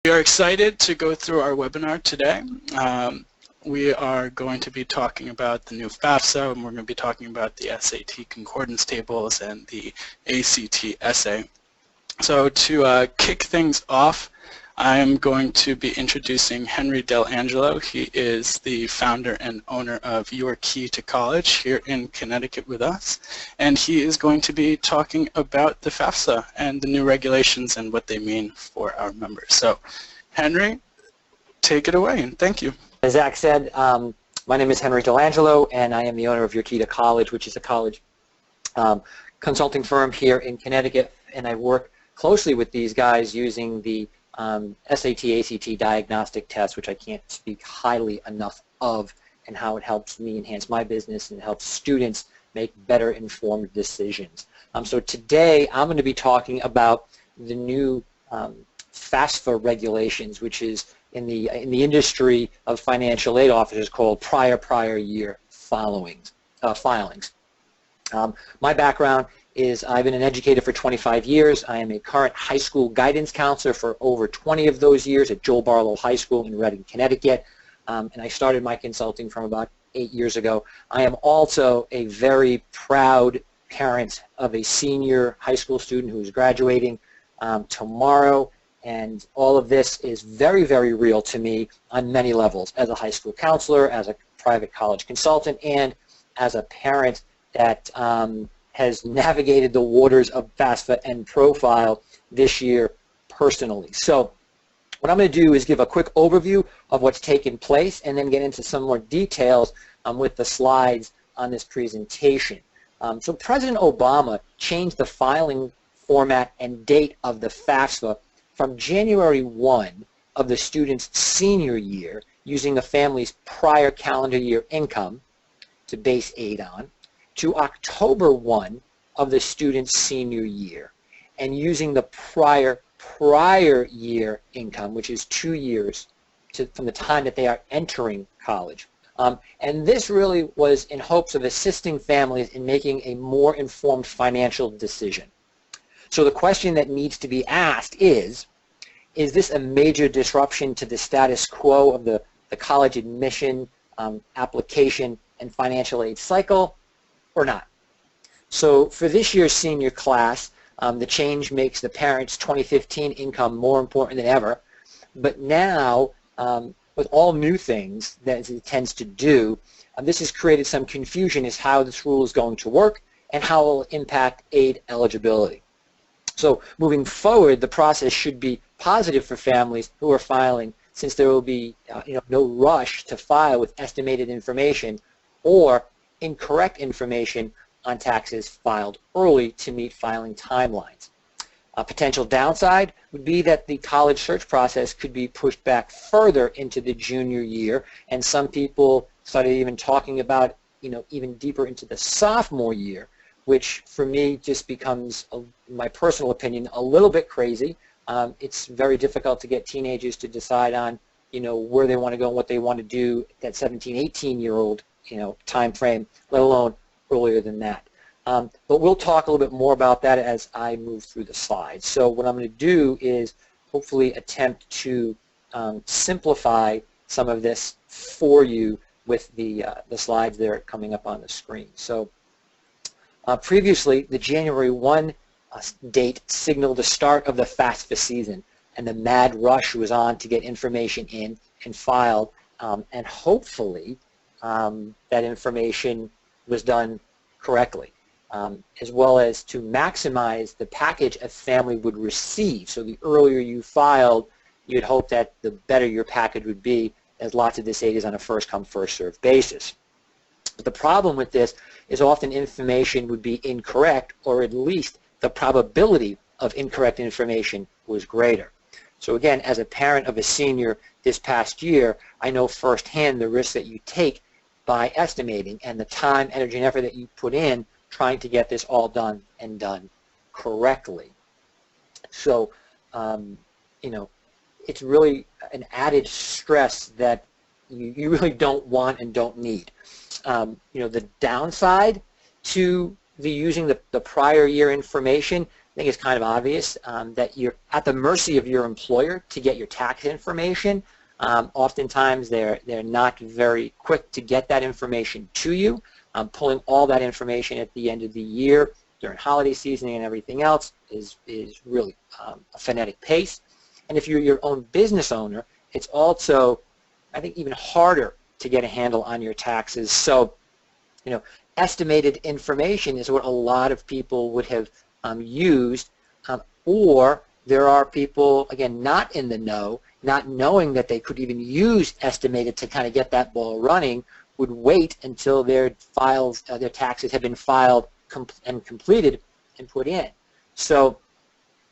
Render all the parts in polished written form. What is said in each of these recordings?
We are excited to go through our webinar today. We are going to be talking about the new FAFSA, and we're going to be talking about the SAT concordance tables and the ACT essay. So to kick things off, I am going to be introducing Henry Delangelo. He is the founder and owner of Your Key to College here in Connecticut with us, and he is going to be talking about the FAFSA and the new regulations and what they mean for our members. So, Henry, take it away, and thank you. As Zach said, my name is Henry Delangelo, and I am the owner of Your Key to College, which is a college consulting firm here in Connecticut, and I work closely with these guys using the SAT, ACT diagnostic test, which I can't speak highly enough of, and how it helps me enhance my business and helps students make better informed decisions. So today I'm going to be talking about the new FAFSA regulations, which is in the industry of financial aid officers called prior year filings. My background is I've been an educator for 25 years. I am a current high school guidance counselor for over 20 of those years at Joel Barlow High School in Reading, Connecticut, and I started my consulting from about 8 years ago. I am also a very proud parent of a senior high school student who is graduating tomorrow, and all of this is very, very real to me on many levels, as a high school counselor, as a private college consultant, and as a parent that has navigated the waters of FAFSA and Profile this year personally. So what I'm going to do is give a quick overview of what's taken place and then get into some more details with the slides on this presentation. So President Obama changed the filing format and date of the FAFSA from January 1 of the student's senior year, using the family's prior calendar year income to base aid on, to October 1 of the student's senior year, and using the prior year income, which is 2 years from the time that they are entering college. And this really was in hopes of assisting families in making a more informed financial decision. So the question that needs to be asked is this a major disruption to the status quo of the college admission, application, and financial aid cycle, or not? So for this year's senior class, the change makes the parents' 2015 income more important than ever. But now, with all new things that it tends to do, this has created some confusion as how this rule is going to work and how it will impact aid eligibility. So moving forward, the process should be positive for families who are filing, since there will be no rush to file with estimated information or incorrect information on taxes filed early to meet filing timelines. A potential downside would be that the college search process could be pushed back further into the junior year, and some people started even talking about even deeper into the sophomore year, which for me just becomes, in my personal opinion, a little bit crazy. It's very difficult to get teenagers to decide on where they want to go and what they want to do at that 17, 18-year-old time frame, let alone earlier than that. But we'll talk a little bit more about that as I move through the slides. So what I'm going to do is hopefully attempt to simplify some of this for you with the slides that are coming up on the screen. So previously, the January 1 date signaled the start of the FAFSA season, and the mad rush was on to get information in and filed, and hopefully that information was done correctly, as well as to maximize the package a family would receive. So the earlier you filed, you'd hope that the better your package would be, as lots of this aid is on a first-come, first-served basis. But the problem with this is often information would be incorrect, or at least the probability of incorrect information was greater. So again, as a parent of a senior this past year, I know firsthand the risk that you take by estimating and the time, energy, and effort that you put in trying to get this all done and done correctly. So, it's really an added stress that you really don't want and don't need. The downside to using the prior year information think it's kind of obvious that you're at the mercy of your employer to get your tax information. Oftentimes they're not very quick to get that information to you. Pulling all that information at the end of the year during holiday season and everything else is really a frenetic pace. And if you're your own business owner, it's also, I think, even harder to get a handle on your taxes. So, estimated information is what a lot of people would have used, or there are people, again, not in the know, not knowing that they could even use estimated to kind of get that ball running, would wait until their files, their taxes have been filed and completed and put in. So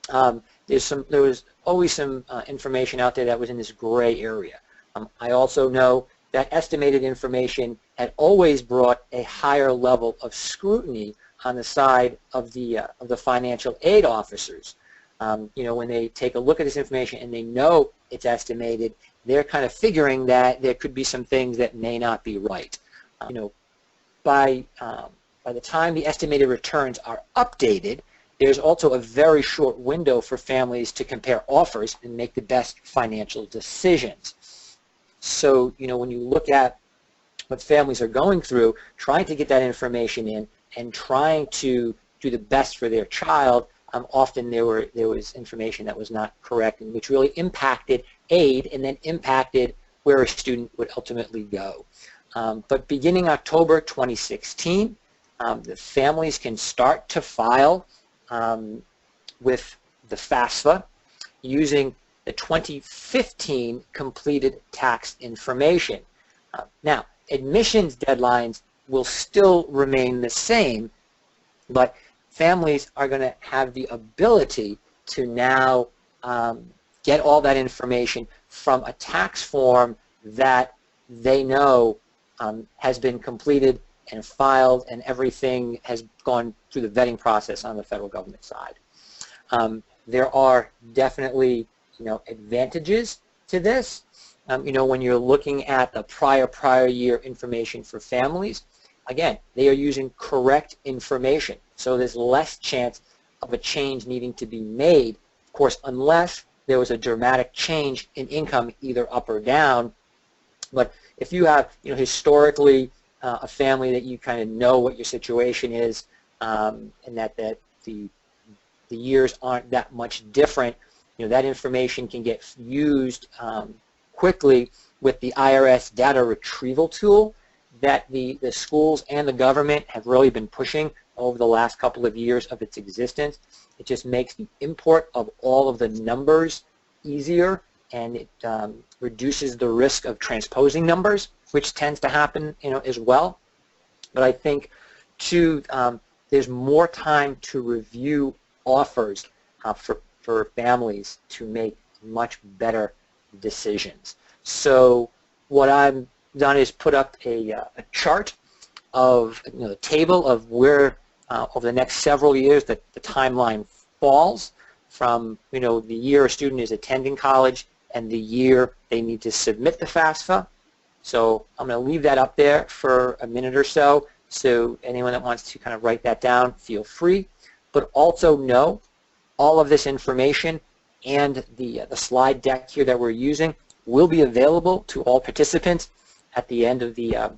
there was always some information out there that was in this gray area. I also know that estimated information had always brought a higher level of scrutiny on the side of the financial aid officers. When they take a look at this information and they know it's estimated, they're kind of figuring that there could be some things that may not be right. By the time the estimated returns are updated, there's also a very short window for families to compare offers and make the best financial decisions. So, when you look at what families are going through, trying to get that information in and trying to do the best for their child, often there was information that was not correct, and which really impacted aid and then impacted where a student would ultimately go. But beginning October 2016, the families can start to file with the FAFSA using the 2015 completed tax information. Now, admissions deadlines will still remain the same, but families are going to have the ability to now get all that information from a tax form that they know has been completed and filed, and everything has gone through the vetting process on the federal government side. There are definitely advantages to this. When you're looking at the prior year information for families, again, they are using correct information, so there's less chance of a change needing to be made, of course, unless there was a dramatic change in income, either up or down. But if you have, historically a family that you kind of know what your situation is, and that the years aren't that much different, that information can get used quickly with the IRS data retrieval tool that the schools and the government have really been pushing over the last couple of years of its existence. It just makes the import of all of the numbers easier, and it reduces the risk of transposing numbers, which tends to happen, as well. But I think, too, there's more time to review offers for families to make much better decisions. So what I've done is put up a chart of the table of where over the next several years that the timeline falls from the year a student is attending college and the year they need to submit the FAFSA. So I'm going to leave that up there for a minute or so. So anyone that wants to kind of write that down, feel free. But also know all of this information and the slide deck here that we're using will be available to all participants at the end of the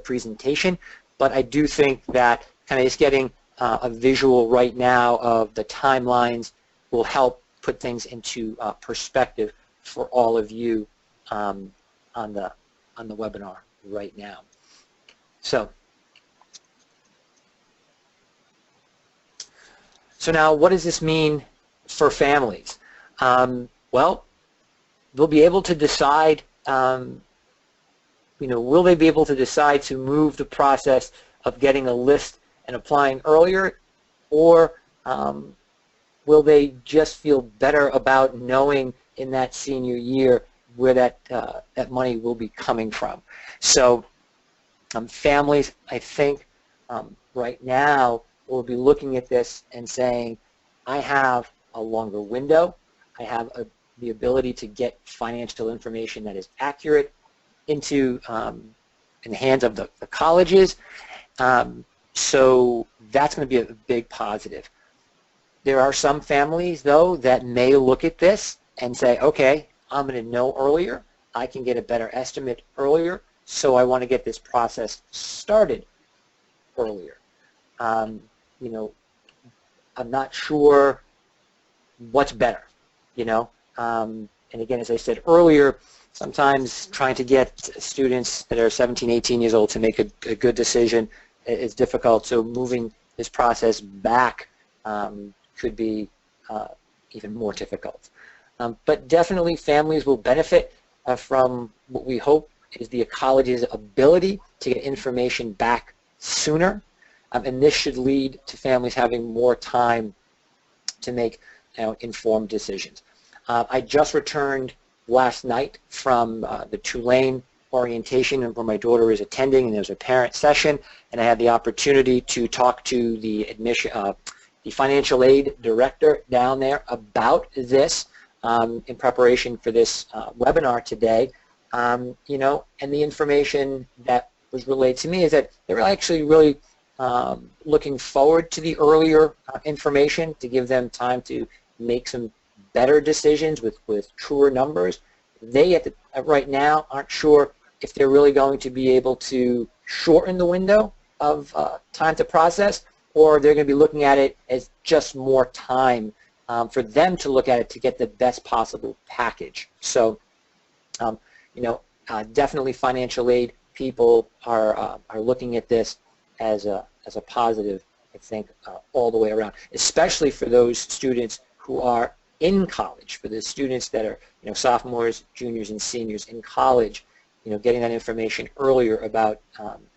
presentation. But I do think that kind of just getting a visual right now of the timelines will help put things into perspective for all of you on the webinar right now. So now, what does this mean for families? Well, they'll be able to decide, will they be able to decide to move the process of getting a list and applying earlier, or will they just feel better about knowing in that senior year where that money will be coming from? So families, I think, right now will be looking at this and saying, I have a longer window, I have the ability to get financial information that is accurate into in the hands of the colleges, so that's going to be a big positive. There are some families, though, that may look at this and say, okay, I'm going to know earlier. I can get a better estimate earlier, so I want to get this process started earlier. You know, I'm not sure what's better, you know. And again, as I said earlier, sometimes trying to get students that are 17, 18 years old to make a good decision is difficult, so moving this process back could be even more difficult. But definitely families will benefit from what we hope is the college's ability to get information back sooner, and this should lead to families having more time to make informed decisions. I just returned last night from the Tulane orientation where my daughter is attending, and there was a parent session, and I had the opportunity to talk to the financial aid director down there about this in preparation for this webinar today. You know, and the information that was relayed to me is that they were actually really looking forward to the earlier information to give them time to make some better decisions with truer numbers. They right now aren't sure if they're really going to be able to shorten the window of time to process, or they're going to be looking at it as just more time for them to look at it to get the best possible package. So, you know, definitely financial aid people are looking at this as a positive, I think, all the way around, especially for those students who are in college, for the students that are, you know, sophomores, juniors, and seniors in college. You know, getting that information earlier about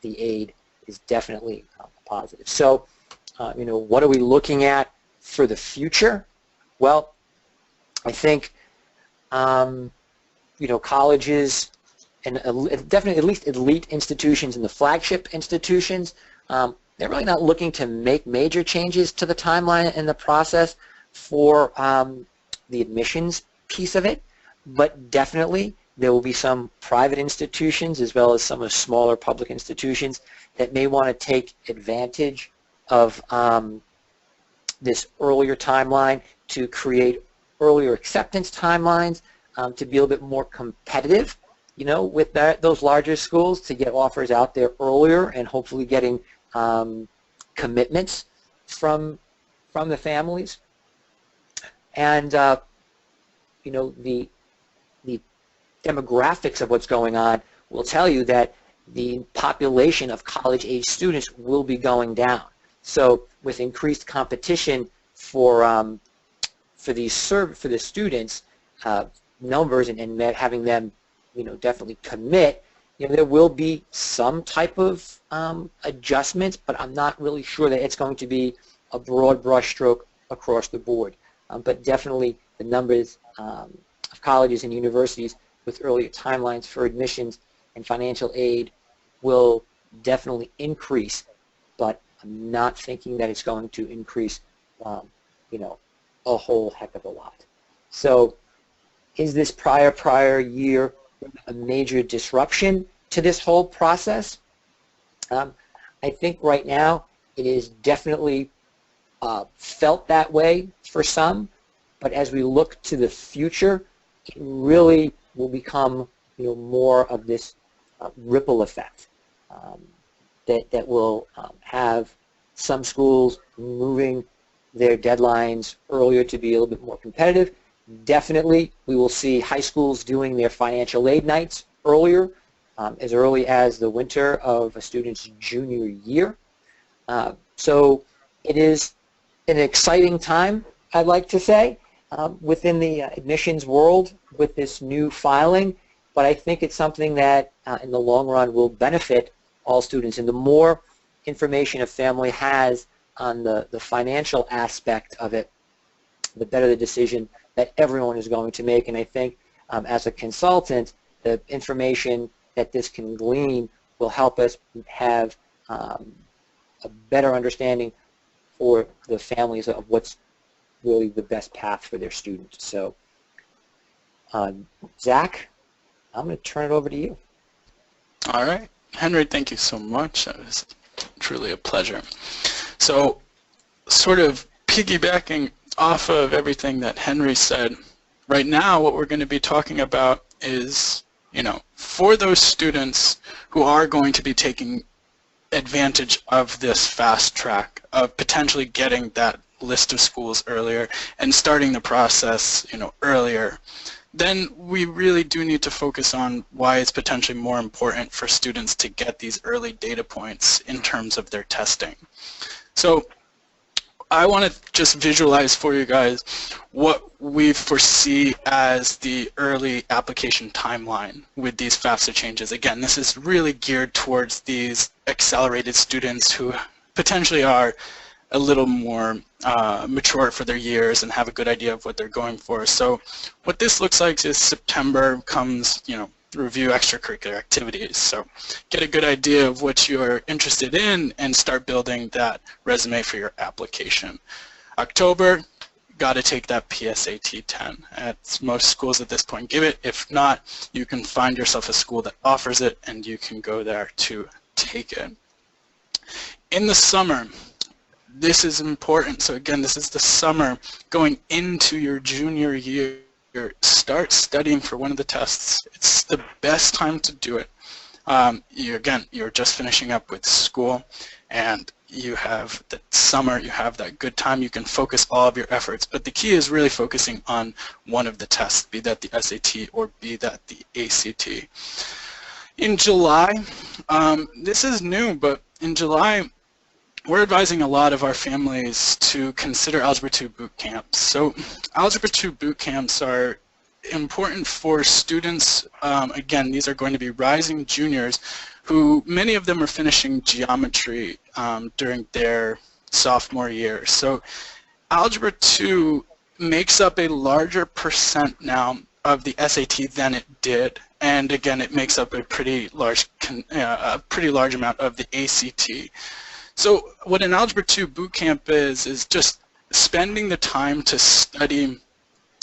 the aid is definitely positive. So, you know, what are we looking at for the future? Well, I think, you know, colleges and definitely at least elite institutions and the flagship institutions, they're really not looking to make major changes to the timeline and the process for the admissions piece of it, but definitely there will be some private institutions as well as some of smaller public institutions that may want to take advantage of this earlier timeline to create earlier acceptance timelines, to be a little bit more competitive, you know, with those larger schools, to get offers out there earlier and hopefully getting commitments from the families. And you know, the demographics of what's going on will tell you that the population of college-age students will be going down. So with increased competition for the students numbers and having them, you know, definitely commit, you know, there will be some type of adjustments, but I'm not really sure that it's going to be a broad brushstroke across the board. But definitely the numbers of colleges and universities with earlier timelines for admissions and financial aid will definitely increase, but I'm not thinking that it's going to increase, you know, a whole heck of a lot. So is this prior year a major disruption to this whole process? I think right now it is definitely felt that way for some, but as we look to the future, it really will become, you know, more of this ripple effect that will have some schools moving their deadlines earlier to be a little bit more competitive. Definitely, we will see high schools doing their financial aid nights earlier, as early as the winter of a student's junior year. So it is an exciting time, I'd like to say, within the admissions world with this new filing, but I think it's something that in the long run will benefit all students. And the more information a family has on the financial aspect of it, the better the decision that everyone is going to make. And I think as a consultant, the information that this can glean will help us have a better understanding for the families of what's really the best path for their students. So, Zach, I'm going to turn it over to you. All right. Henry, thank you so much. That was truly a pleasure. So, sort of piggybacking off of everything that Henry said, right now what we're going to be talking about is, for those students who are going to be taking advantage of this fast track of potentially getting that list of schools earlier and starting the process, earlier, then we really do need to focus on why it's potentially more important for students to get these early data points in terms of their testing. So I want to just visualize for you guys what we foresee as the early application timeline with these FAFSA changes. Again, this is really geared towards these accelerated students who potentially are a little more mature for their years and have a good idea of what they're going for. So what this looks like is September comes, review extracurricular activities. So get a good idea of what you're interested in and start building that resume for your application. October, got to take that PSAT 10. Most schools at this point give it. If not, you can find yourself a school that offers it and you can go there to take it. In the summer, this is important. So again, this is the summer going into your junior year. Start studying for one of the tests. It's the best time to do it. You're just finishing up with school and you have the summer, you have that good time, you can focus all of your efforts. But the key is really focusing on one of the tests, be that the SAT or be that the ACT. In July, this is new, but in July, we're advising a lot of our families to consider Algebra 2 boot camps. So Algebra 2 boot camps are important for students. Again, these are going to be rising juniors who many of them are finishing geometry during their sophomore year. So Algebra 2 makes up a larger percent now of the SAT than it did. And again, it makes up a pretty large amount of the ACT. So what an Algebra 2 bootcamp is just spending the time to study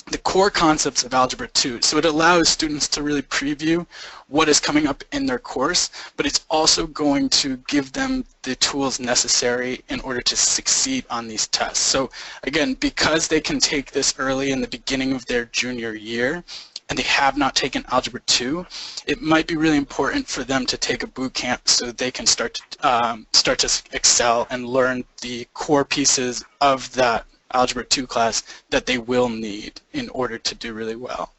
the core concepts of Algebra 2. So it allows students to really preview what is coming up in their course, but it's also going to give them the tools necessary in order to succeed on these tests. So again, because they can take this early in the beginning of their junior year, and they have not taken Algebra 2, it might be really important for them to take a boot camp so they can start to excel and learn the core pieces of that Algebra 2 class that they will need in order to do really well.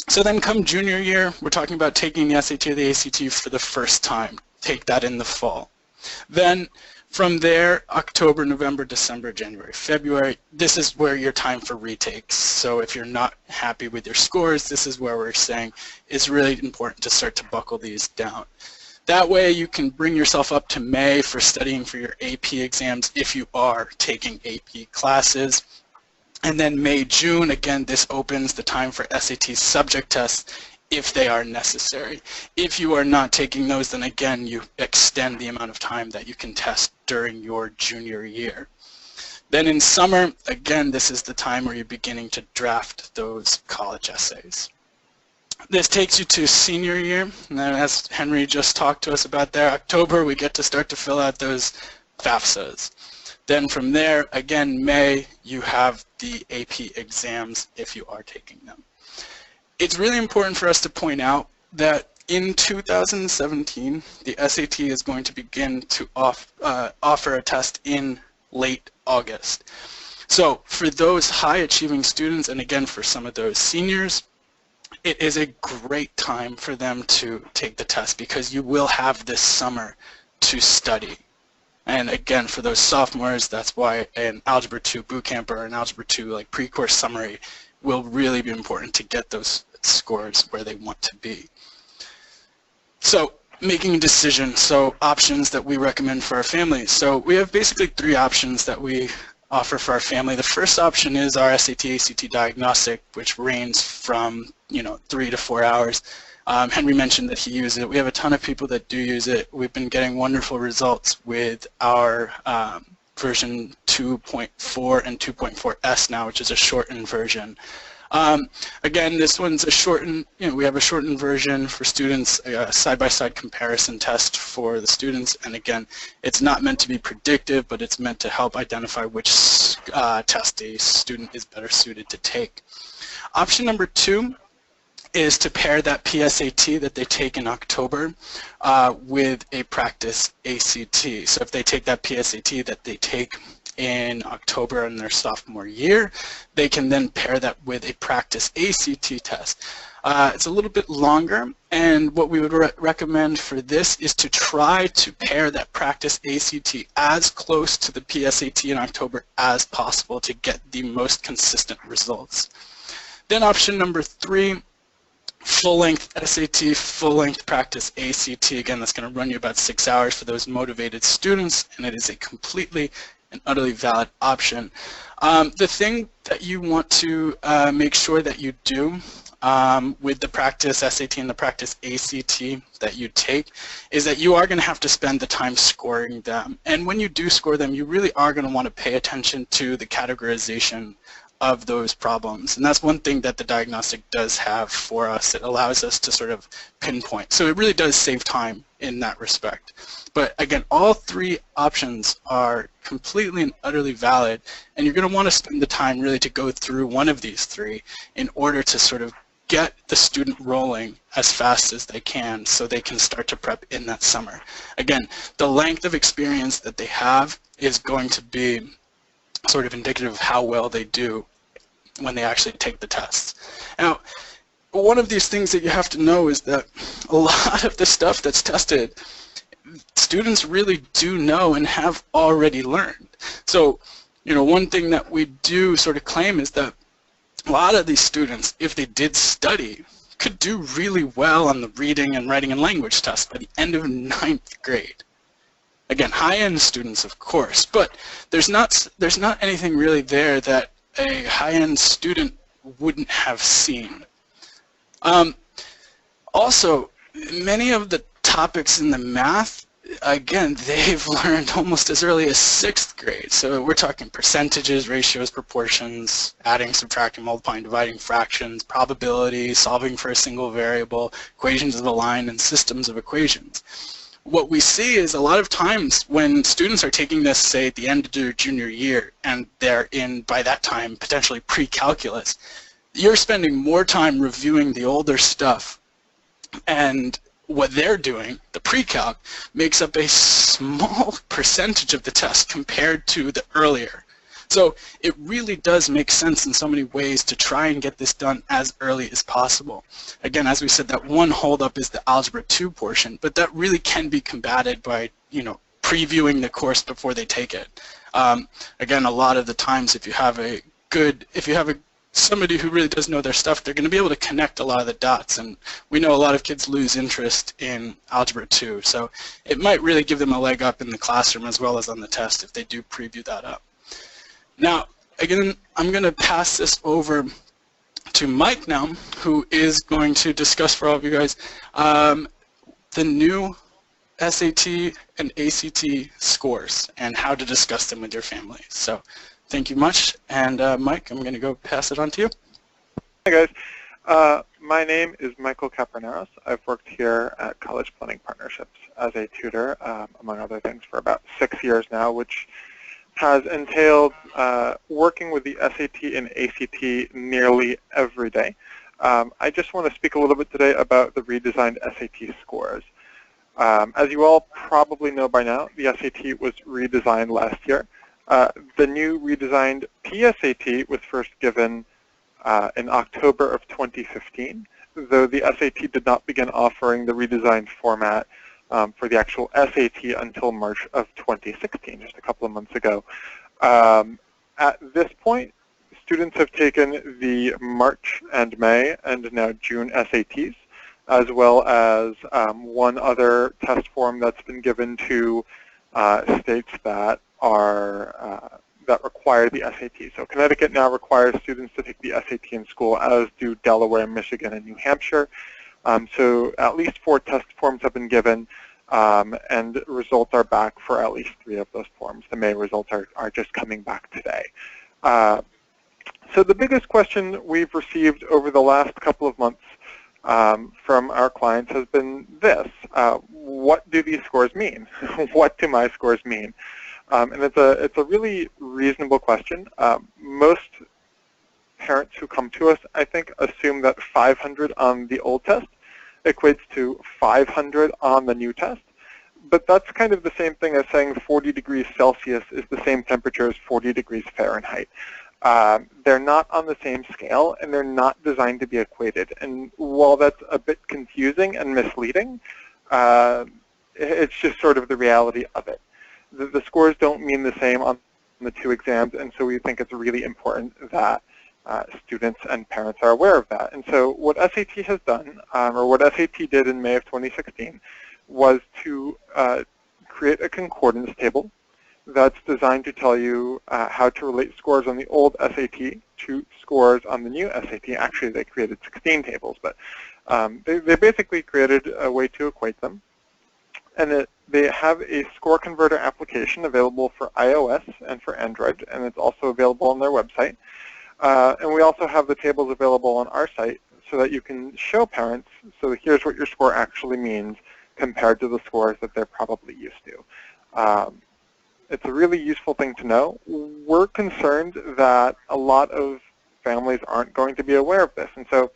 So then come junior year, we're talking about taking the SAT or the ACT for the first time. Take that in the fall. Then from there, October, November, December, January, February, this is where your time for retakes. So if you're not happy with your scores, this is where we're saying it's really important to start to buckle these down. That way you can bring yourself up to May for studying for your AP exams if you are taking AP classes. And then May, June, again, this opens the time for SAT subject tests if they are necessary. If you are not taking those, then again, you extend the amount of time that you can test during your junior year. Then in summer, again, this is the time where you're beginning to draft those college essays. This takes you to senior year, and then as Henry just talked to us about there, October, we get to start to fill out those FAFSAs. Then from there, again, May, you have the AP exams if you are taking them. It's really important for us to point out that in 2017, the SAT is going to begin to offer a test in late August. So for those high achieving students, and again for some of those seniors, it is a great time for them to take the test because you will have this summer to study. And again, for those sophomores, that's why an Algebra 2 bootcamp or an Algebra 2 pre-course summary will really be important to get those scores where they want to be. So making a decision, so options that we recommend for our families. So we have basically 3 options that we offer for our family. The first option is our SAT ACT diagnostic, which ranges from 3 to 4 hours. Henry mentioned that he uses it. We have a ton of people that do use it. We've been getting wonderful results with our version 2.4 and 2.4S now, which is a shortened version. Again, this one's a shortened, we have a shortened version for students, a side-by-side comparison test for the students, and again, it's not meant to be predictive, but it's meant to help identify which test a student is better suited to take. Option number 2 is to pair that PSAT that they take in October with a practice ACT. So if they take that PSAT that they take in October in their sophomore year, they can then pair that with a practice ACT test. It's a little bit longer, and what we would recommend for this is to try to pair that practice ACT as close to the PSAT in October as possible to get the most consistent results. Then option number 3, full-length SAT, full-length practice ACT. Again, that's going to run you about 6 hours for those motivated students, and it is a completely and utterly valid option. The thing that you want to make sure that you do with the practice SAT and the practice ACT that you take is that you are going to have to spend the time scoring them. And when you do score them, you really are going to want to pay attention to the categorization of those problems. And that's one thing that the diagnostic does have for us. It allows us to sort of pinpoint. So it really does save time in that respect. But again, all 3 options are completely and utterly valid, and you're going to want to spend the time really to go through one of these 3 in order to sort of get the student rolling as fast as they can so they can start to prep in that summer. Again, the length of experience that they have is going to be sort of indicative of how well they do when they actually take the tests. Now, one of these things that you have to know is that a lot of the stuff that's tested, students really do know and have already learned. So, one thing that we do sort of claim is that a lot of these students, if they did study, could do really well on the reading and writing and language test by the end of 9th grade. Again, high-end students, of course, but there's not anything really there that a high-end student wouldn't have seen. Also, many of the topics in the math, again, they've learned almost as early as 6th grade. So we're talking percentages, ratios, proportions, adding, subtracting, multiplying, dividing fractions, probability, solving for a single variable, equations of a line, and systems of equations. What we see is a lot of times when students are taking this, say, at the end of their junior year, and they're in, by that time, potentially pre-calculus, you're spending more time reviewing the older stuff, and what they're doing, the pre-calc, makes up a small percentage of the test compared to the earlier. So it really does make sense in so many ways to try and get this done as early as possible. Again, as we said, that one holdup is the Algebra 2 portion, but that really can be combated by, previewing the course before they take it. Again, a lot of the times, if you have somebody who really does know their stuff, they're going to be able to connect a lot of the dots, and we know a lot of kids lose interest in Algebra 2, so it might really give them a leg up in the classroom as well as on the test if they do preview that up. Now, again, I'm going to pass this over to Mike now, who is going to discuss for all of you guys the new SAT and ACT scores and how to discuss them with your family. So thank you much, and Mike, I'm going to go pass it on to you. Hi guys, my name is Michael Capernaros. I've worked here at College Planning Partnerships as a tutor, among other things, for about 6 years now, which has entailed working with the SAT and ACT nearly every day. I just want to speak a little bit today about the redesigned SAT scores. As you all probably know by now, the SAT was redesigned last year. The new redesigned PSAT was first given in October of 2015, though the SAT did not begin offering the redesigned format for the actual SAT until March of 2016, just a couple of months ago. At this point, students have taken the March and May and now June SATs, as well as one other test form that's been given to states that that require the SAT. So Connecticut now requires students to take the SAT in school, as do Delaware, Michigan, and New Hampshire. So at least 4 test forms have been given, and results are back for at least 3 of those forms. The May results are just coming back today. So the biggest question we've received over the last couple of months from our clients has been this: what do these scores mean? What do my scores mean? And it's a really reasonable question. Most parents who come to us, I think, assume that 500 on the old test equates to 500 on the new test. But that's kind of the same thing as saying 40 degrees Celsius is the same temperature as 40 degrees Fahrenheit. They're not on the same scale, and they're not designed to be equated. And while that's a bit confusing and misleading, it's just sort of the reality of it. The scores don't mean the same on the two exams, and so we think it's really important that students and parents are aware of that. And so what SAT has done, or what SAT did in May of 2016, was to create a concordance table that's designed to tell you how to relate scores on the old SAT to scores on the new SAT. Actually, they created 16 tables, but they basically created a way to equate them. And they have a score converter application available for iOS and for Android, and it's also available on their website. And we also have the tables available on our site so that you can show parents, so here's what your score actually means compared to the scores that they're probably used to. It's a really useful thing to know. We're concerned that a lot of families aren't going to be aware of this. And so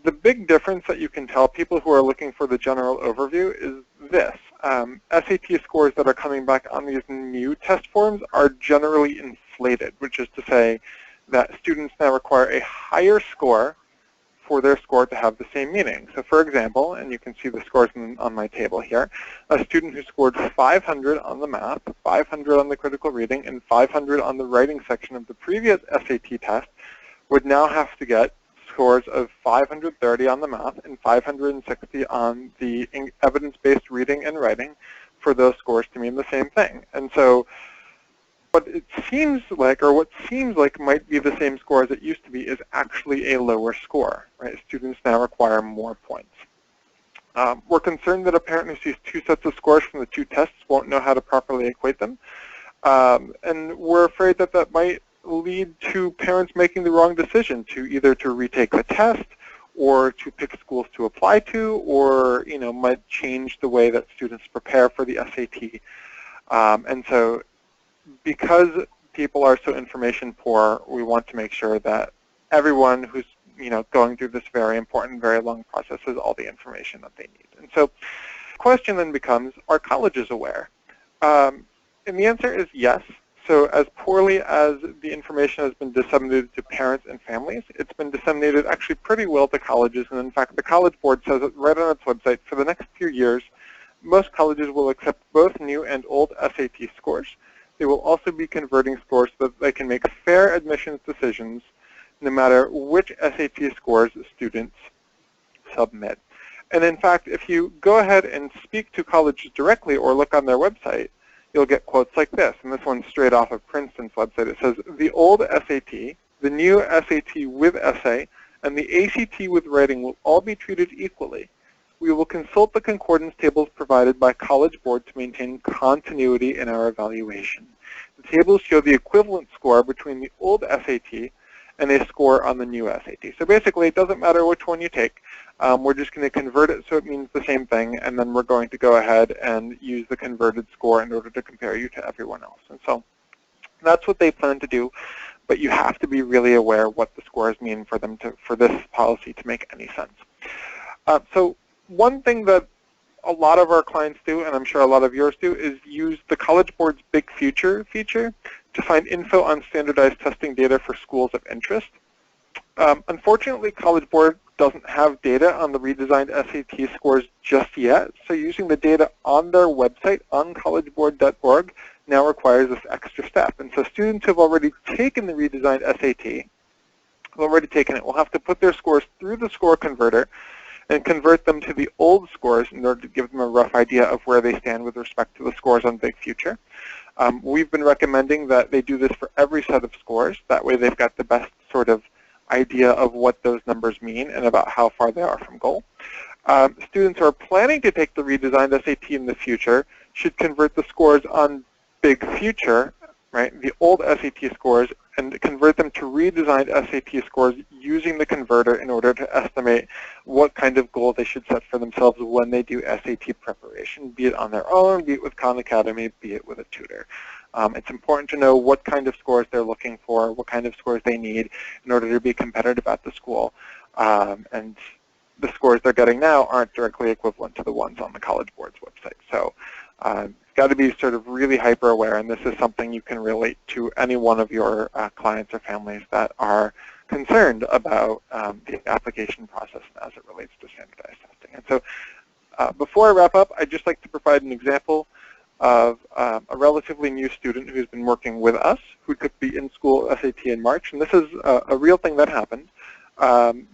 the big difference that you can tell people who are looking for the general overview is this. SAT scores that are coming back on these new test forms are generally inflated, which is to say that students now require a higher score for their score to have the same meaning. So for example, and you can see the scores on my table here, a student who scored 500 on the math, 500 on the critical reading, and 500 on the writing section of the previous SAT test would now have to get scores of 530 on the math and 560 on the evidence-based reading and writing for those scores to mean the same thing. And so what it seems like, or what seems like might be the same score as it used to be, is actually a lower score, right? Students now require more points. We're concerned that a parent who sees two sets of scores from the two tests won't know how to properly equate them. And we're afraid that that might lead to parents making the wrong decision to either to retake the test or to pick schools to apply to, or might change the way that students prepare for the SAT. And so because people are so information poor, we want to make sure that everyone who's going through this very important, very long process has all the information that they need. And so the question then becomes, are colleges aware? And the answer is yes. So as poorly as the information has been disseminated to parents and families, it's been disseminated actually pretty well to colleges. And in fact, the College Board says it right on its website, for the next few years, most colleges will accept both new and old SAT scores. They will also be converting scores so that they can make fair admissions decisions no matter which SAT scores students submit. And in fact, if you go ahead and speak to colleges directly or look on their website, you'll get quotes like this. And this one's straight off of Princeton's website. It says, the old SAT, the new SAT with essay, and the ACT with writing will all be treated equally. We will consult the concordance tables provided by College Board to maintain continuity in our evaluation. The tables show the equivalent score between the old SAT and a score on the new SAT. So basically, it doesn't matter which one you take. We're just going to convert it so it means the same thing, and then we're going to go ahead and use the converted score in order to compare you to everyone else. And so that's what they plan to do, but you have to be really aware what the scores mean for them for this policy to make any sense. So one thing that a lot of our clients do, and I'm sure a lot of yours do, is use the College Board's Big Future feature to find info on standardized testing data for schools of interest. Unfortunately, College Board doesn't have data on the redesigned SAT scores just yet, so using the data on their website on collegeboard.org now requires this extra step. And so students who have already taken the redesigned SAT, will have to put their scores through the score converter and convert them to the old scores in order to give them a rough idea of where they stand with respect to the scores on Big Future. We've been recommending that they do this for every set of scores. That way they've got the best sort of idea of what those numbers mean and about how far they are from goal. Students who are planning to take the redesigned SAT in the future should convert the scores on Big Future, right, the old SAT scores, and convert them to redesigned SAT scores using the converter in order to estimate what kind of goal they should set for themselves when they do SAT preparation, be it on their own, be it with Khan Academy, be it with a tutor. It's important to know what kind of scores they're looking for, what kind of scores they need in order to be competitive at the school. And the scores they're getting now aren't directly equivalent to the ones on the College Board's website. So you've got to be sort of really hyper aware, and this is something you can relate to any one of your clients or families that are concerned about the application process as it relates to standardized testing. And so before I wrap up, I'd just like to provide an example of a relatively new student who's been working with us who took the in-school SAT in March, and this is a real thing that happened.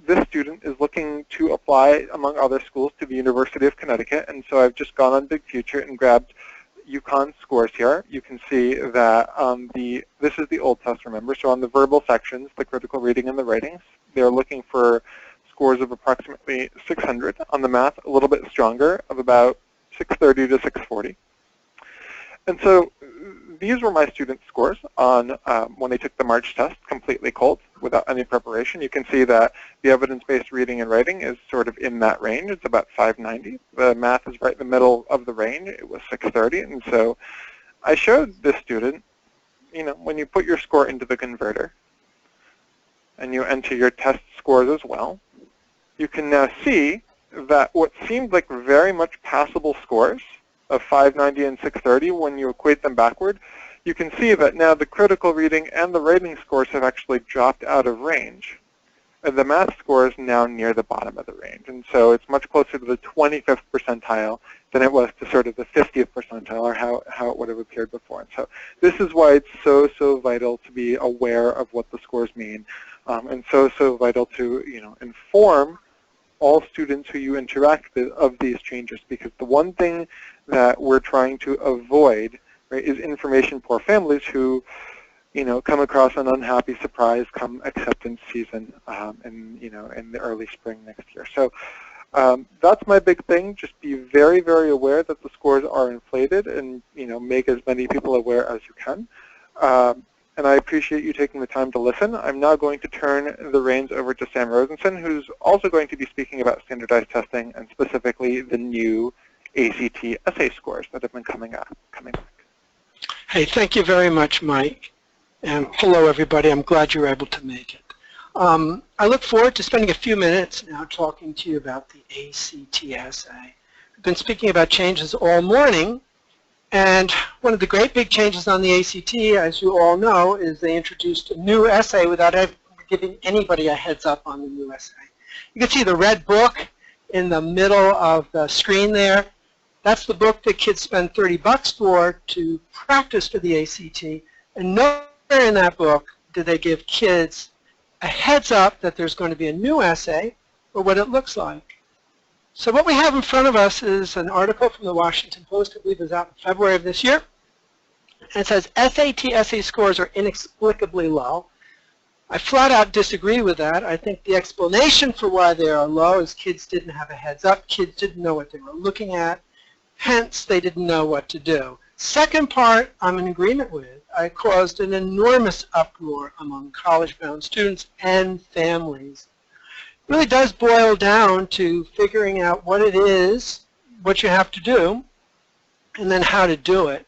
This student is looking to apply, among other schools, to the University of Connecticut, and so I've just gone on Big Future and grabbed UConn scores here. You can see that this is the old test, remember, so on the verbal sections, the critical reading and the writings, they're looking for scores of approximately 600. On the math, a little bit stronger, of about 630 to 640. And so these were my students' scores on when they took the March test, completely cold, without any preparation. You can see that the evidence-based reading and writing is sort of in that range. It's about 590. The math is right in the middle of the range. It was 630. And so I showed this student, when you put your score into the converter and you enter your test scores as well, you can now see that what seemed like very much passable scores of 590 and 630, when you equate them backward, you can see that now the critical reading and the writing scores have actually dropped out of range. And the math score is now near the bottom of the range. And so it's much closer to the 25th percentile than it was to sort of the 50th percentile, or how it would have appeared before. And so this is why it's so vital to be aware of what the scores mean, and so vital to inform all students who you interact with of these changes, because the one thing that we're trying to avoid, right, is information-poor families who, come across an unhappy surprise come acceptance season, in the early spring next year. So that's my big thing. Just be very, very aware that the scores are inflated, and make as many people aware as you can. And I appreciate you taking the time to listen. I'm now going to turn the reins over to Sam Rosenson, who's also going to be speaking about standardized testing and specifically the new ACT essay scores that have been coming back. Hey, thank you very much, Mike. And hello, everybody. I'm glad you were able to make it. I look forward to spending a few minutes now talking to you about the ACT essay. We've been speaking about changes all morning. And one of the great big changes on the ACT, as you all know, is they introduced a new essay without giving anybody a heads up on the new essay. You can see the red book in the middle of the screen there. That's the book that kids spend $30 for to practice for the ACT. And nowhere in that book do they give kids a heads up that there's going to be a new essay or what it looks like. So what we have in front of us is an article from the Washington Post, I believe it was out in February of this year. And it says, SAT essay scores are inexplicably low. I flat out disagree with that. I think the explanation for why they are low is kids didn't have a heads up. Kids didn't know what they were looking at. Hence, they didn't know what to do. Second part, I'm in agreement with. I caused an enormous uproar among college-bound students and families. It really does boil down to figuring out what it is, what you have to do, and then how to do it.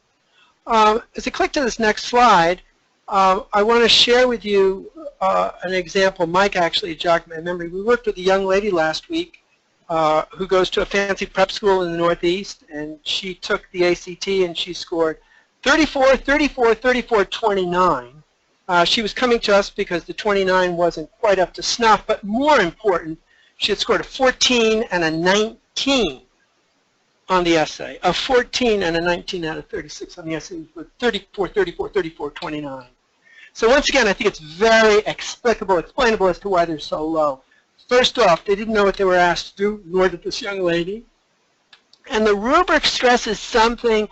As I click to this next slide, I want to share with you an example. Mike actually jogged my memory. We worked with a young lady last week who goes to a fancy prep school in the Northeast, and she took the ACT and she scored 34, 34, 34, 29. She was coming to us because the 29 wasn't quite up to snuff, but more important, she had scored a 14 and a 19 on the essay. A 14 and a 19 out of 36 on the essay with 34, 34, 34, 29. So once again, I think it's very explicable, explainable as to why they're so low. First off, they didn't know what they were asked to do, nor did this young lady. And the rubric stresses something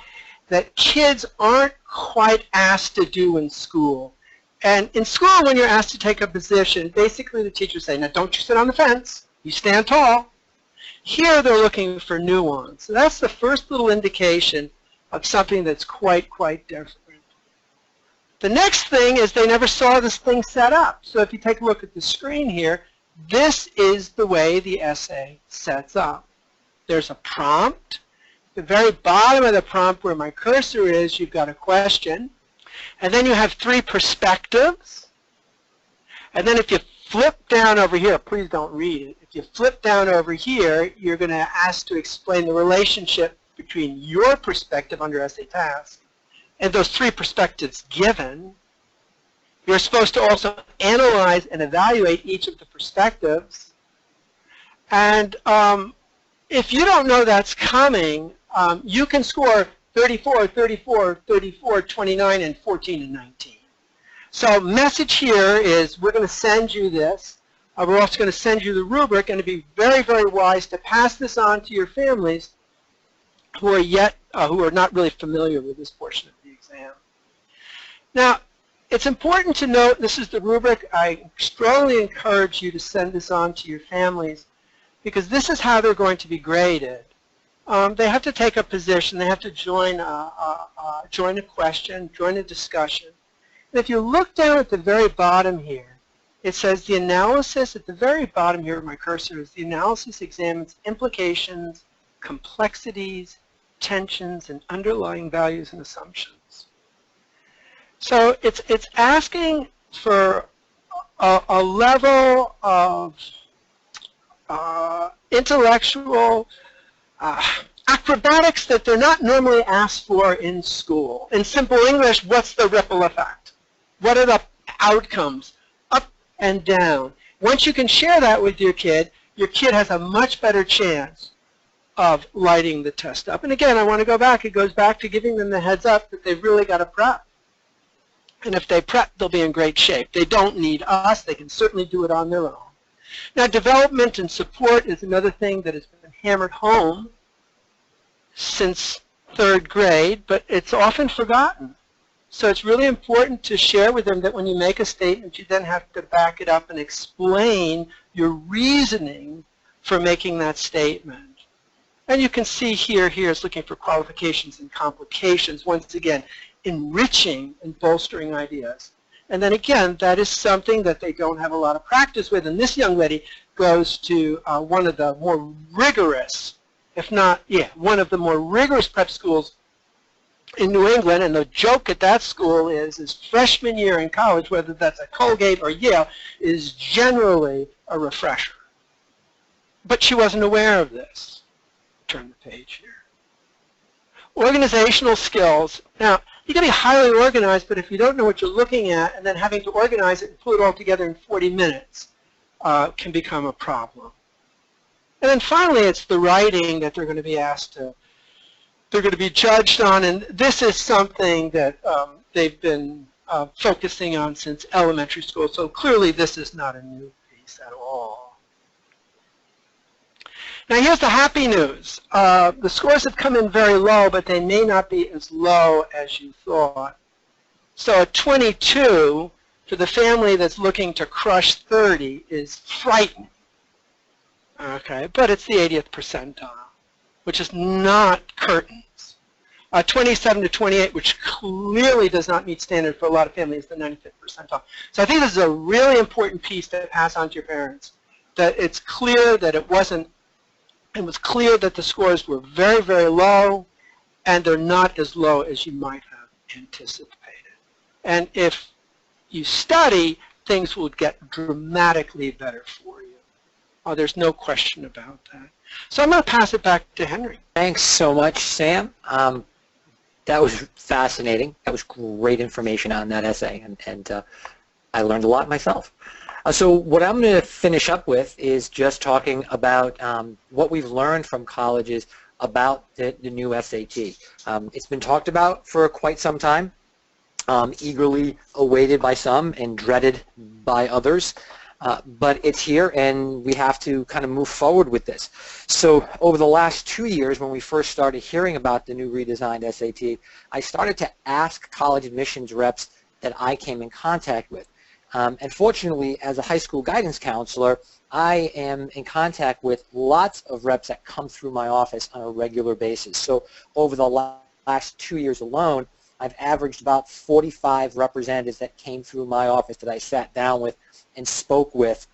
that kids aren't quite asked to do in school. And in school, when you're asked to take a position, basically the teachers say, now don't you sit on the fence, you stand tall. Here they're looking for nuance. So that's the first little indication of something that's quite different. The next thing is they never saw this thing set up. So if you take a look at the screen here, this is the way the essay sets up. There's a prompt. At the very bottom of the prompt where my cursor is, you've got a question. And then you have 3 perspectives. And then if you flip down over here, please don't read it. If you flip down over here, you're going to ask to explain the relationship between your perspective under essay task and those 3 perspectives given. You're supposed to also analyze and evaluate each of the perspectives. And if you don't know that's coming, you can score 34, 34, 34, 29, and 14 and 19. So message here is we're going to send you this. We're also going to send you the rubric, and it'd be very, very wise to pass this on to your families who are not really familiar with this portion of the exam. Now, it's important to note this is the rubric. I strongly encourage you to send this on to your families because this is how they're going to be graded. They have to take a position. They have to join a question, join a discussion. And if you look down at the very bottom here, it says the analysis at the very bottom here, my cursor is the analysis examines implications, complexities, tensions, and underlying values and assumptions. So it's asking for a level of intellectual acrobatics that they're not normally asked for in school. In simple English, what's the ripple effect? What are the outcomes? Up and down. Once you can share that with your kid has a much better chance of lighting the test up. And again, I want to go back. It goes back to giving them the heads up that they've really got to prep. And if they prep, they'll be in great shape. They don't need us. They can certainly do it on their own. Now, development and support is another thing that has been hammered home since 3rd grade, but it's often forgotten. So it's really important to share with them that when you make a statement, you then have to back it up and explain your reasoning for making that statement. And you can see here is looking for qualifications and complications. Once again, enriching and bolstering ideas. And then again, that is something that they don't have a lot of practice with. And this young lady goes to one of the more rigorous, if not, one of the more rigorous prep schools in New England. And the joke at that school is freshman year in college, whether that's at Colgate or Yale, is generally a refresher. But she wasn't aware of this. Turn the page here. Organizational skills. Now, you can be highly organized, but if you don't know what you're looking at and then having to organize it and pull it all together in 40 minutes can become a problem. And then finally, it's the writing that they're going to be asked to, they're going to be judged on, and this is something that they've been focusing on since elementary school, so clearly this is not a new piece at all. Now here's the happy news. The scores have come in very low, but they may not be as low as you thought. So a 22 for the family that's looking to crush 30 is frightening. Okay, but it's the 80th percentile, which is not curtains. 27 to 28, which clearly does not meet standard for a lot of families, the 95th percentile. So I think this is a really important piece to pass on to your parents, that it's clear that it was clear that the scores were very, very low, and they're not as low as you might have anticipated. And if you study, things will get dramatically better for you. There's no question about that. So I'm going to pass it back to Henry. Thanks so much, Sam. That was fascinating. That was great information on that essay, and I learned a lot myself. So what I'm going to finish up with is just talking about what we've learned from colleges about the new SAT. It's been talked about for quite some time, eagerly awaited by some and dreaded by others. But it's here, and we have to kind of move forward with this. So over the last 2 years, when we first started hearing about the new redesigned SAT, I started to ask college admissions reps that I came in contact with. And fortunately, as a high school guidance counselor, I am in contact with lots of reps that come through my office on a regular basis. So over the last 2 years alone, I've averaged about 45 representatives that came through my office that I sat down with and spoke with,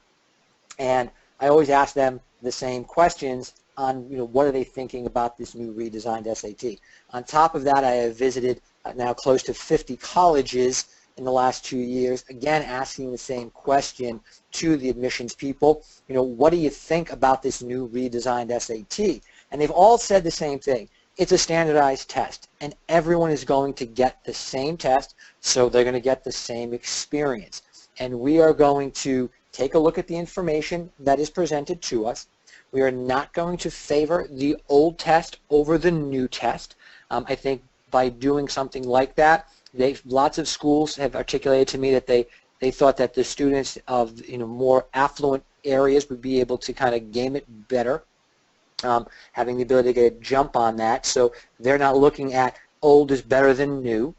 and I always ask them the same questions on, what are they thinking about this new redesigned SAT. On top of that, I have visited now close to 50 colleges in the last 2 years, again asking the same question to the admissions people, what do you think about this new redesigned SAT? And they've all said the same thing. It's a standardized test, and everyone is going to get the same test, so they're going to get the same experience. And we are going to take a look at the information that is presented to us. We are not going to favor the old test over the new test. I think by doing something like that, lots of schools have articulated to me that they thought that the students of more affluent areas would be able to kind of game it better, having the ability to get a jump on that. So they're not looking at old is better than new.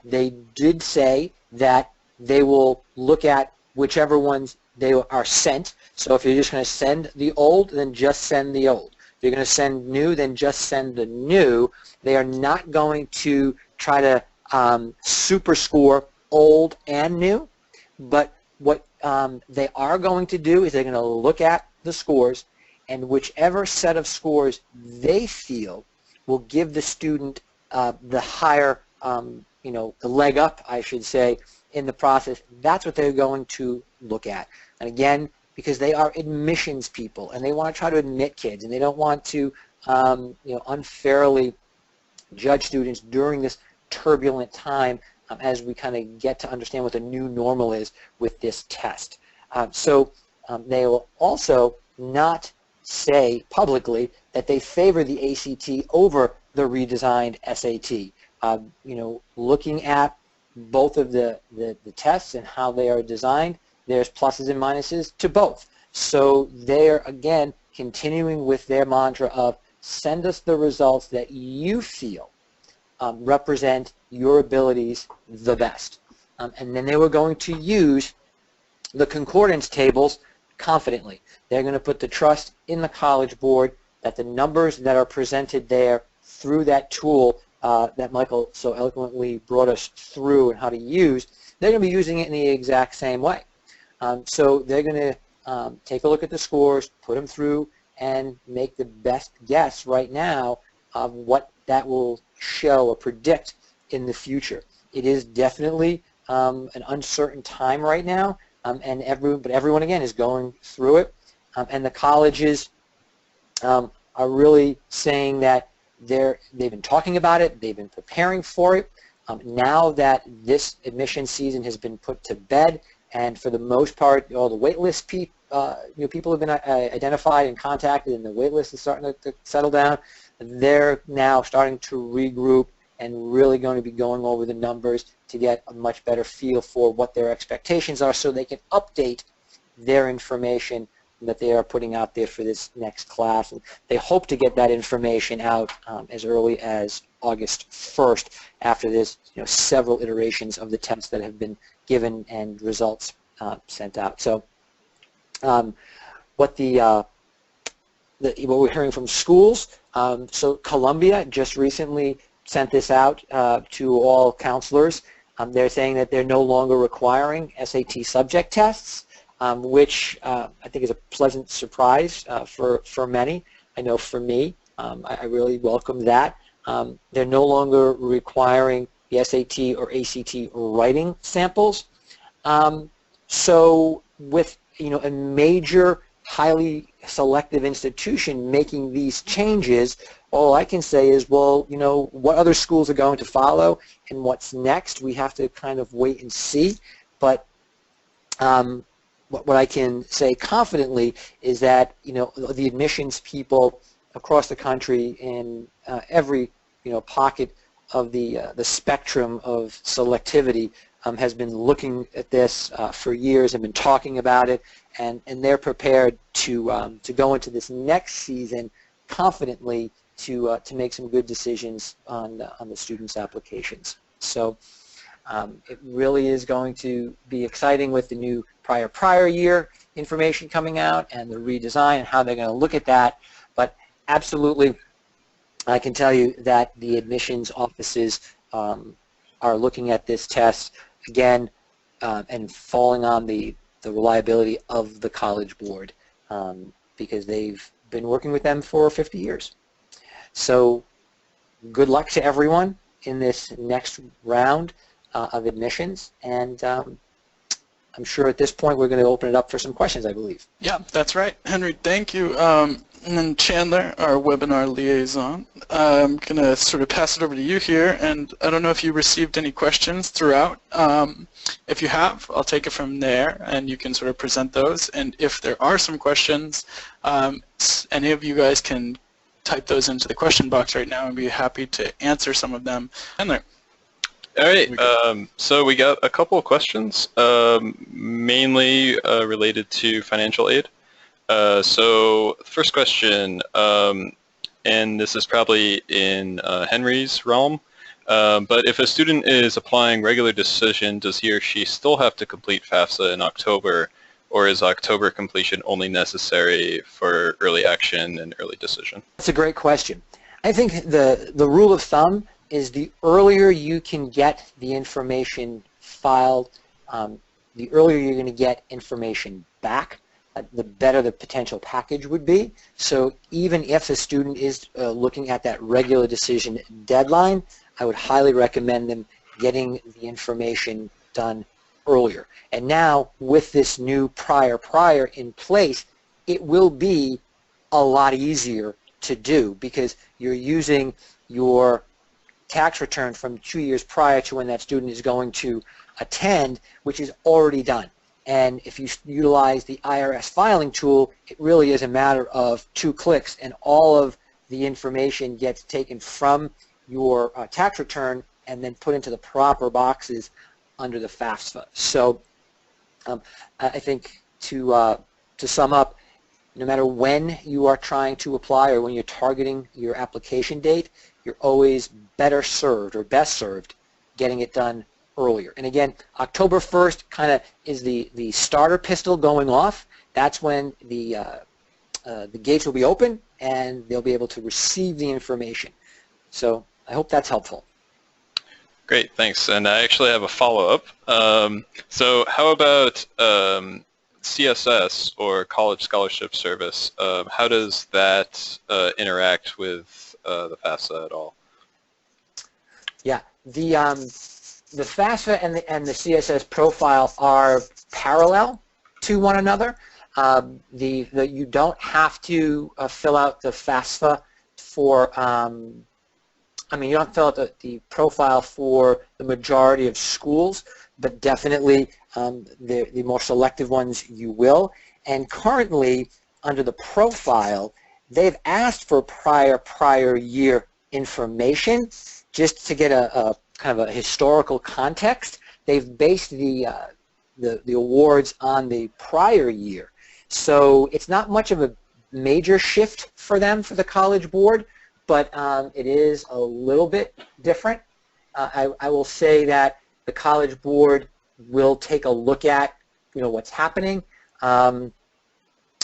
They did say that they will look at whichever ones they are sent. So if you're just going to send the old, then just send the old. If you're going to send new, then just send the new. They are not going to try to super score old and new, but what they are going to do is they're going to look at the scores, and whichever set of scores they feel will give the student the higher, the leg up, I should say, in the process. That's what they're going to look at. And again, because they are admissions people, and they want to try to admit kids, and they don't want to, unfairly judge students during this turbulent time as we kind of get to understand what the new normal is with this test. So they will also not say publicly that they favor the ACT over the redesigned SAT. Looking at both of the tests and how they are designed, there's pluses and minuses to both. So they're, again, continuing with their mantra of send us the results that you feel represent your abilities the best. And then they were going to use the concordance tables confidently. They're going to put the trust in the College Board that the numbers that are presented there through that tool that Michael so eloquently brought us through and how to use, they're going to be using it in the exact same way. So they're going to take a look at the scores, put them through, and make the best guess right now of what that will show or predict in the future. It is definitely an uncertain time right now, but everyone, again, is going through it. And the colleges are really saying that they've been talking about it, they've been preparing for it. Now that this admission season has been put to bed, and for the most part, all the wait list people have been identified and contacted, and the wait list is starting to settle down, they're now starting to regroup and really going to be going over the numbers to get a much better feel for what their expectations are so they can update their information that they are putting out there for this next class. And they hope to get that information out as early as August 1st after there's several iterations of the tests that have been given and results sent out. So what we're hearing from schools, so Columbia just recently sent this out to all counselors. They're saying that they're no longer requiring SAT subject tests, which I think is a pleasant surprise for many. I know for me, I really welcome that. They're no longer requiring the SAT or ACT writing samples. So with a major, highly selective institution making these changes, all I can say is, well, what other schools are going to follow and what's next, we have to kind of wait and see. But what I can say confidently is that the admissions people across the country in every pocket of the spectrum of selectivity has been looking at this for years and been talking about it, and they're prepared to go into this next season confidently to make some good decisions on the students' applications. So it really is going to be exciting with the new prior year information coming out and the redesign and how they're going to look at that. But absolutely, I can tell you that the admissions offices are looking at this test again and falling on the reliability of the College Board because they've been working with them for 50 years. So good luck to everyone in this next round of admissions, and I'm sure at this point we're going to open it up for some questions, I believe. Yeah, that's right. Henry, thank you. And then Chandler, our webinar liaison, I'm going to sort of pass it over to you here, and I don't know if you received any questions throughout. If you have, I'll take it from there, and you can sort of present those. And if there are some questions, any of you guys can type those into the question box right now, and be happy to answer some of them. Chandler. All right, so we got a couple of questions, mainly related to financial aid. So first question, and this is probably in Henry's realm, but if a student is applying regular decision, does he or she still have to complete FAFSA in October, or is October completion only necessary for early action and early decision? That's a great question. I think the rule of thumb is the earlier you can get the information filed, the earlier you're going to get information back, the better the potential package would be. So even if the student is looking at that regular decision deadline, I would highly recommend them getting the information done earlier. And now with this new prior in place, it will be a lot easier to do because you're using your tax return from 2 years prior to when that student is going to attend, which is already done. And if you utilize the IRS filing tool, it really is a matter of 2 clicks, and all of the information gets taken from your tax return and then put into the proper boxes under the FAFSA. So I think to sum up, no matter when you are trying to apply or when you're targeting your application date, you're always better served or best served getting it done earlier. And again, October 1st kind of is the starter pistol going off. That's when the gates will be open and they'll be able to receive the information. So I hope that's helpful. Great, thanks. And I actually have a follow-up. So how about CSS, or College Scholarship Service? How does that interact with the FAFSA at all? Yeah, the FAFSA and the CSS profile are parallel to one another. You don't have to fill out the FAFSA for, you don't fill out the profile for the majority of schools, but definitely the more selective ones you will. And currently, under the profile, they've asked for prior year information just to get a kind of a historical context. They've based the awards on the prior year. So it's not much of a major shift for them, for the College Board, but it is a little bit different. I will say that the College Board will take a look at what's happening. And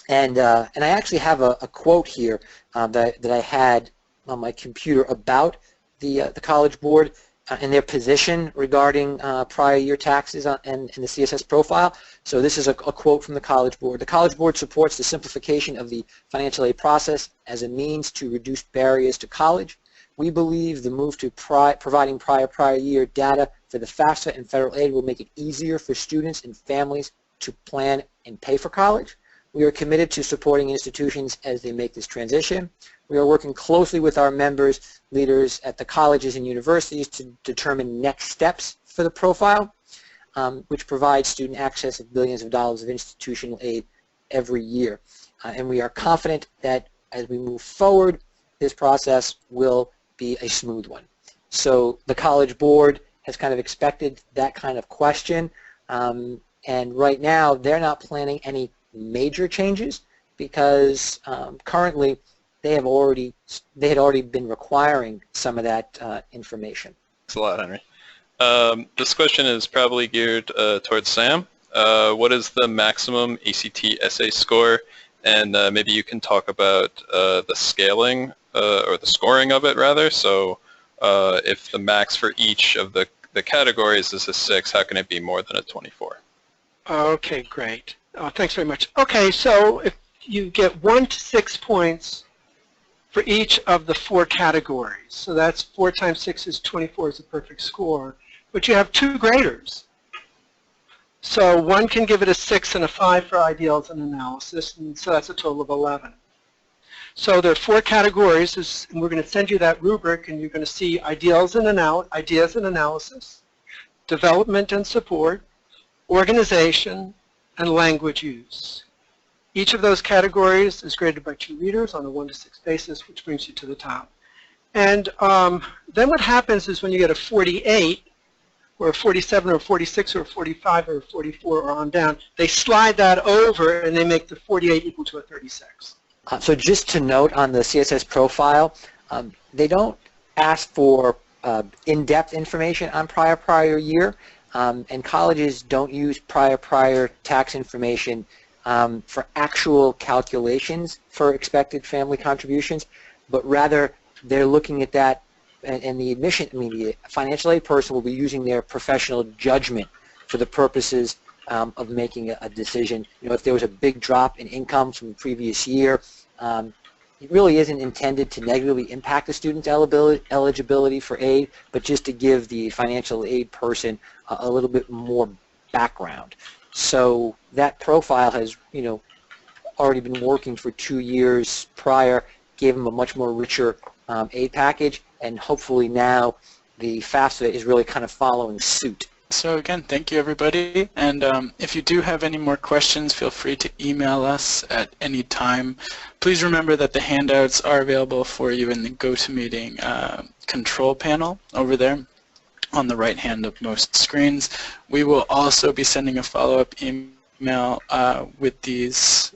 I actually have a quote here that I had on my computer about the College Board and their position regarding prior year taxes and the CSS profile. So this is a quote from the College Board. The College Board supports the simplification of the financial aid process as a means to reduce barriers to college. We believe the move to providing prior year data for the FAFSA and federal aid will make it easier for students and families to plan and pay for college. We are committed to supporting institutions as they make this transition. We are working closely with our members, leaders at the colleges and universities to determine next steps for the profile, which provides student access of billions of dollars of institutional aid every year. And we are confident that as we move forward, this process will be a smooth one. So the College Board has kind of expected that kind of question, and right now they're not planning any major changes because currently they had already been requiring some of that information. Thanks a lot, Henry. This question is probably geared towards Sam. What is the maximum ACT essay score? And maybe you can talk about the scaling or the scoring of it rather. So if the max for each of the the categories is a 6, how can it be more than a 24? Okay, great. Thanks very much. Okay, so if you get 1 to 6 points for each of the 4 categories. So that's 4 times 6 is 24 is a perfect score. But you have 2 graders. So one can give it a 6 and a 5 for ideals and analysis, and so that's a total of 11. So there are 4 categories, and we're going to send you that rubric, and you're going to see ideas and analysis, development and support, organization, and language use. Each of those categories is graded by 2 readers on a 1 to 6 basis, which brings you to the top. And then what happens is when you get a 48, or a 47, or a 46, or a 45, or a 44, or on down, they slide that over and they make the 48 equal to a 36. So just to note on the CSS profile, they don't ask for in-depth information on prior year, and colleges don't use prior tax information for actual calculations for expected family contributions, but rather they're looking at that, and the financial aid person will be using their professional judgment for the purposes of making a decision. You know, if there was a big drop in income from the previous year, it really isn't intended to negatively impact the student's eligibility for aid, but just to give the financial aid person a little bit more background. So that profile has, you know, already been working for 2 years prior, gave them a much more richer aid package, and hopefully now the FAFSA is really kind of following suit. So again, thank you everybody, and if you do have any more questions, feel free to email us at any time. Please remember that the handouts are available for you in the GoToMeeting control panel over there on the right hand of most screens. We will also be sending a follow-up email with these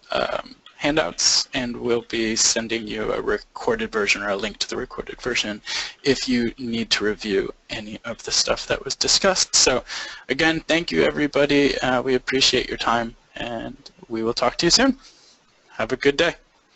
handouts, and we'll be sending you a recorded version or a link to the recorded version if you need to review any of the stuff that was discussed. So again, thank you everybody. We appreciate your time, and we will talk to you soon. Have a good day.